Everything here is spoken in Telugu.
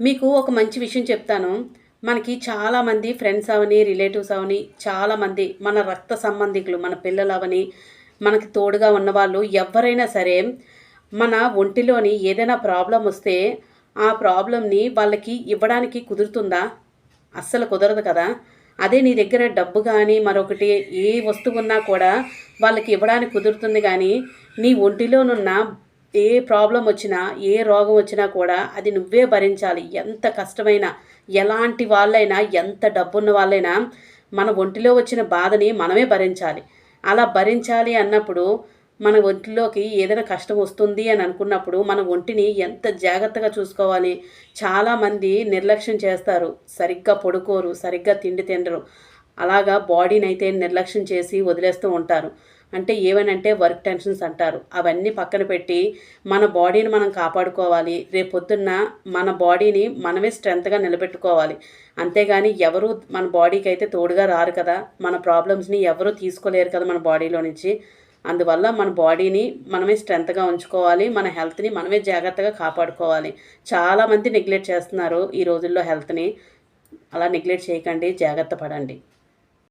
మీకు ఒక మంచి విషయం చెప్తాను. మనకి చాలామంది ఫ్రెండ్స్ అవని, రిలేటివ్స్ అవని, చాలామంది మన రక్త సంబంధికులు, మన పిల్లలవని, మనకి తోడుగా ఉన్నవాళ్ళు ఎవ్వరైనా సరే, మన ఒంటిలోని ఏదైనా ప్రాబ్లమ్ వస్తే, ఆ ప్రాబ్లమ్‌ని వాళ్ళకి ఇవ్వడానికి కుదురుతుందా? అస్సలు కుదరదు కదా! అదే నీ దగ్గర డబ్బు గానీ, మరొకటి ఏ వస్తువున్నా కూడా వాళ్ళకి ఇవ్వడానికి కుదురుతుంది గానీ, నీ ఒంటిలోనున్న ఏ ప్రాబ్లమ్ వచ్చినా, ఏ రోగం వచ్చినా కూడా అది నువ్వే భరించాలి. ఎంత కష్టమైనా, ఎలాంటి వాళ్ళైనా, ఎంత డబ్బున్న వాళ్ళైనా మన ఒంటిలో వచ్చిన బాధని మనమే భరించాలి. అలా భరించాలి అన్నప్పుడు మన ఒంటిలోకి ఏదైనా కష్టం వస్తుంది అని అనుకున్నప్పుడు మన ఒంటిని ఎంత జాగ్రత్తగా చూసుకోవాలి. చాలామంది నిర్లక్ష్యం చేస్తారు. సరిగ్గా పడుకోరు, సరిగ్గా తిండి తినరు. అలాగా బాడీనైతే నిర్లక్ష్యం చేసి వదిలేస్తూ ఉంటారు. అంటే ఏవనంటే వర్క్ టెన్షన్స్ అంటారు. అవన్నీ పక్కన పెట్టి మన బాడీని మనం కాపాడుకోవాలి. రేపొద్దున్న మన బాడీని మనమే స్ట్రెంగ్త్‌గా నిలబెట్టుకోవాలి. అంతేగాని ఎవరు మన బాడీకైతే తోడుగా రారు కదా! మన ప్రాబ్లమ్స్‌ని ఎవరు తీసుకోలేరు కదా మన బాడీలో నుంచి. అందువల్ల మన బాడీని మనమే స్ట్రెంగ్త్‌గా ఉంచుకోవాలి. మన హెల్త్‌ని మనమే జాగ్రత్తగా కాపాడుకోవాలి. చాలామంది నెగ్లెక్ట్ చేస్తున్నారు ఈ రోజుల్లో హెల్త్‌ని. అలా నెగ్లెక్ట్ చేయకండి. జాగ్రత్త పడండి.